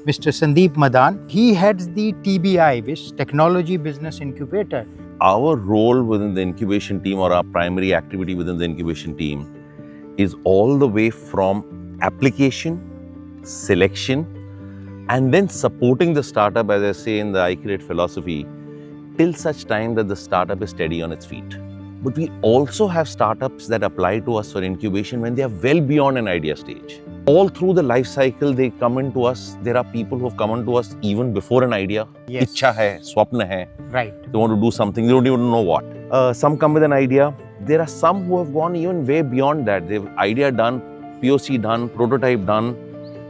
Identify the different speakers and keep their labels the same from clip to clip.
Speaker 1: Mr. Sandeep Madan. He heads the TBI, which Technology Business Incubator.
Speaker 2: Our role within the incubation team, or our primary activity within the incubation team, is all the way from application, selection, and then supporting the startup, as I say in the icreate philosophy, till such time that the startup is steady on its feet. But we also have startups that apply to us for incubation when they are well beyond an idea stage. All through the life cycle, they come into us. There are people who have come into us even before an idea.
Speaker 1: Yes.
Speaker 2: Ichha hai, swapna hai.
Speaker 1: Right.
Speaker 2: They want to do something, they don't even know what. Some come with an idea. There are some who have gone even way beyond that. They've idea done, POC done, prototype done.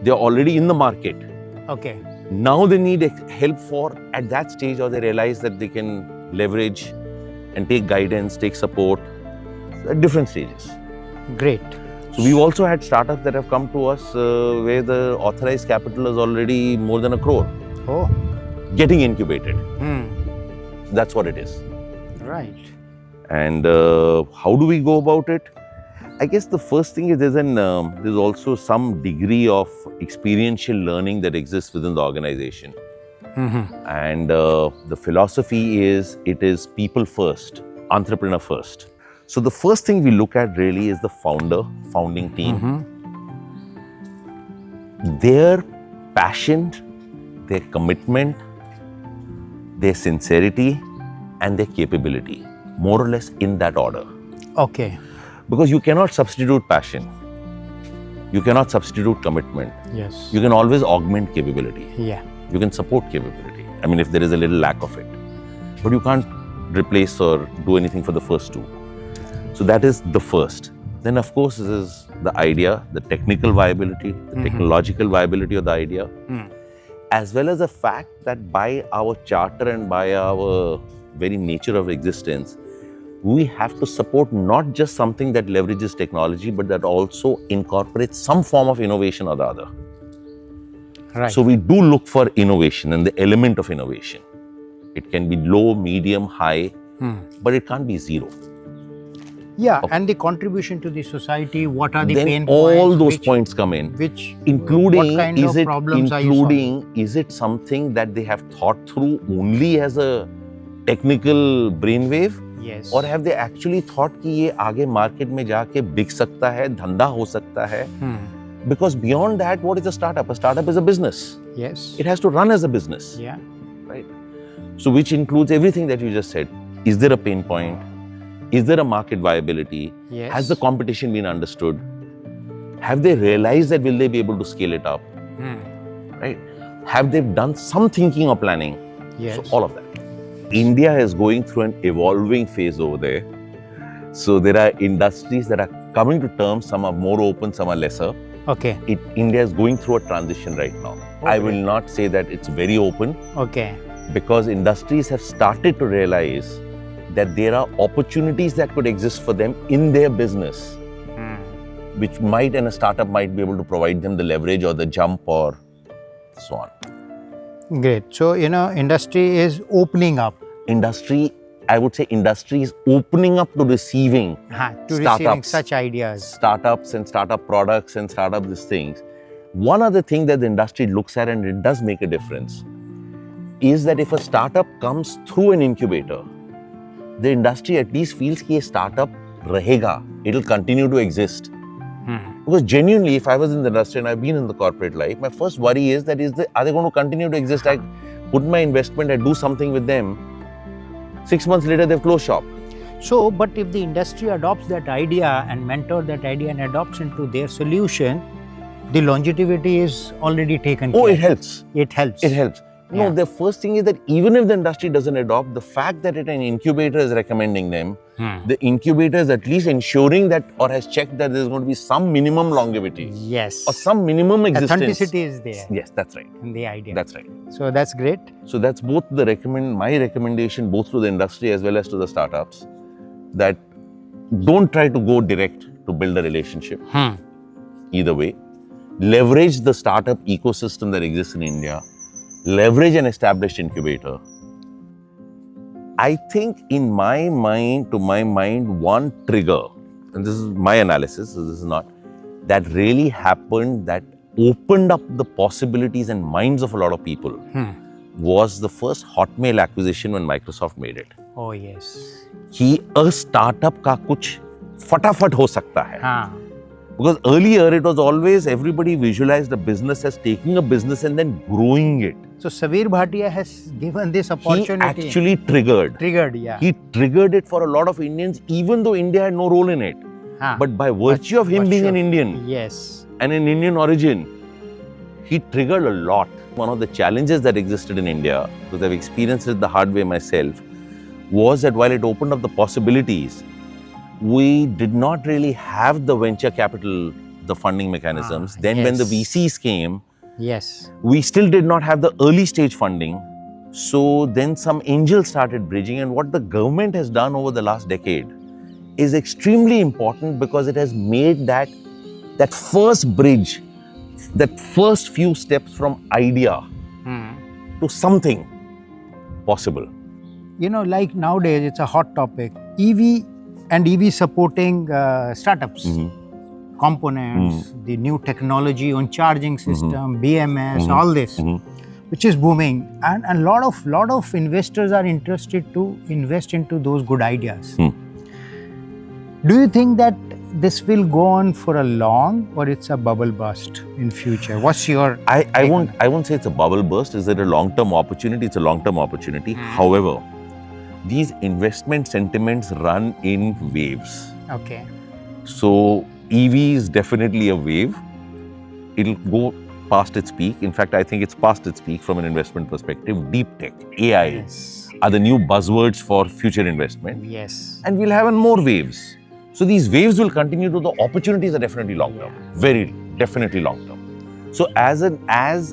Speaker 2: They're already in the market.
Speaker 1: Okay.
Speaker 2: Now they need help for at that stage, or they realize that they can leverage and take guidance, take support at different stages.
Speaker 1: Great.
Speaker 2: So we've also had startups that have come to us where the authorized capital is already more than 1 crore.
Speaker 1: Oh.
Speaker 2: Getting incubated. That's what it is.
Speaker 1: Right.
Speaker 2: And how do we go about it? I guess the first thing is there's also some degree of experiential learning that exists within the organization. And the philosophy is, it is people first, entrepreneur first. So the first thing we look at really is the founding team. Their passion, their commitment, their sincerity, and their capability, more or less in that order.
Speaker 1: Okay.
Speaker 2: Because you cannot substitute passion. You cannot substitute commitment.
Speaker 1: Yes.
Speaker 2: You can always augment capability.
Speaker 1: Yeah.
Speaker 2: You can support capability. I mean, if there is a little lack of it. But you can't replace or do anything for the first two. So that is the first. Then, of course, this is the idea, the technical viability, the technological viability of the idea, as well as the fact that by our charter and by our very nature of existence, we have to support not just something that leverages technology, but that also incorporates some form of innovation or the other.
Speaker 1: Right.
Speaker 2: So we do look for innovation and the element of innovation. It can be low, medium, high, but it can't be zero.
Speaker 1: Yeah, and the contribution to the society, what are the
Speaker 2: Then
Speaker 1: pain
Speaker 2: all
Speaker 1: points?
Speaker 2: those points come in.
Speaker 1: What kind of problems are you solving?
Speaker 2: Is it something that they have thought through only as a technical brainwave?
Speaker 1: Yes.
Speaker 2: Or have they actually thought कि ये आगे market में जाके बिक सकता है, धंधा हो सकता है? Because beyond that, what is a startup? A startup is a business.
Speaker 1: Yes.
Speaker 2: It has to run as a business.
Speaker 1: Yeah.
Speaker 2: Right. So which includes everything that you just said. Is there a pain point? Is there a market viability?
Speaker 1: Yes.
Speaker 2: Has the competition been understood? Have they realized that will they be able to scale it up? Right? Have they done some thinking or planning?
Speaker 1: Yes.
Speaker 2: So all of that. India is going through an evolving phase over there. So there are industries that are coming to terms. Some are more open, some are lesser.
Speaker 1: Okay.
Speaker 2: India is going through a transition right now.
Speaker 1: Okay.
Speaker 2: I will not say that it's very open.
Speaker 1: Okay.
Speaker 2: Because industries have started to realize that there are opportunities that could exist for them in their business, which might, and a startup might be able to provide them the leverage or the jump or so on.
Speaker 1: Great. So, industry is opening up.
Speaker 2: I would say industry is opening up to receiving
Speaker 1: Receiving such ideas.
Speaker 2: Startups and startup products and startup these things. One other thing that the industry looks at, and it does make a difference, is that if a startup comes through an incubator, the industry at least feels that a startup rahega, it will continue to exist. Because genuinely, if I was in the industry and I've been in the corporate life, my first worry is that are they going to continue to exist? I put my investment, I do something with them. 6 months later, they've closed shop.
Speaker 1: So, but if the industry adopts that idea and mentor that idea and adopts into their solution, the longevity is already taken care.
Speaker 2: Oh, it helps.
Speaker 1: It helps.
Speaker 2: It helps. No, the first thing is that even if the industry doesn't adopt, the fact that an incubator is recommending them, the incubator is at least ensuring that, or has checked that there's going to be some minimum longevity.
Speaker 1: Yes.
Speaker 2: Or some minimum existence.
Speaker 1: Authenticity is there.
Speaker 2: Yes, that's right.
Speaker 1: In the idea.
Speaker 2: That's right.
Speaker 1: So that's great.
Speaker 2: So that's both my recommendation, both to the industry as well as to the startups, that don't try to go direct to build a relationship. Either way. Leverage the startup ecosystem that exists in India. Leverage an established incubator. I think to my mind, one trigger, and this is my analysis, so this is not, that really happened that opened up the possibilities and minds of a lot of people was the first Hotmail acquisition when Microsoft made it.
Speaker 1: Oh yes.
Speaker 2: कि a startup का कुछ फटाफट हो सकता है.
Speaker 1: हाँ.
Speaker 2: Because earlier it was always everybody visualized a business as taking a business and then growing it.
Speaker 1: So Sabir Bhatia has given this opportunity.
Speaker 2: He actually triggered.
Speaker 1: Yeah.
Speaker 2: He triggered it for a lot of Indians, even though India had no role in it. But by virtue of him being an Indian,
Speaker 1: yes,
Speaker 2: and an Indian origin, he triggered a lot. One of the challenges that existed in India, because I've experienced it the hard way myself, was that while it opened up the possibilities, we did not really have the venture capital, the funding mechanisms. Then when the VCs came, we still did not have the early stage funding. So then some angels started bridging, and what the government has done over the last decade is extremely important, because it has made that first bridge, that first few steps from idea to something possible.
Speaker 1: You know, like nowadays it's a hot topic, EV and EV supporting startups, components, the new technology on charging system, BMS, all this, which is booming, and a lot of investors are interested to invest into those good ideas. Do you think that this will go on for a long, or it's a bubble burst in future? What's your
Speaker 2: I won't say it's a bubble burst. Is it a long-term opportunity? It's a long-term opportunity. However, these investment sentiments run in waves.
Speaker 1: Okay.
Speaker 2: So EV is definitely a wave. It'll go past its peak. In fact, I think it's past its peak from an investment perspective. Deep tech, AI are the new buzzwords for future investment.
Speaker 1: Yes.
Speaker 2: And we'll have more waves. So these waves will continue to, the opportunities are definitely long term, very definitely long term. So as an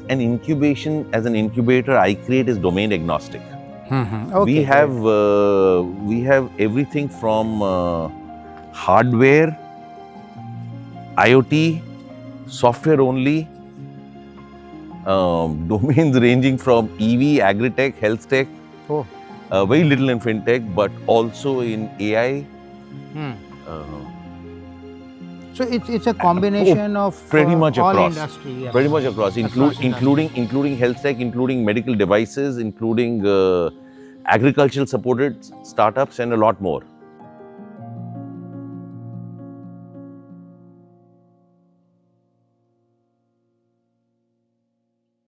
Speaker 2: incubation, as an incubator, icreate is domain agnostic. We have everything from hardware, IoT, software only, domains ranging from EV, agri-tech, health tech, very little in fintech, but also in AI.
Speaker 1: So it's a combination of
Speaker 2: pretty much
Speaker 1: all
Speaker 2: across,
Speaker 1: industry,
Speaker 2: pretty much across, including health tech, including medical devices, including agricultural supported startups, and a lot more.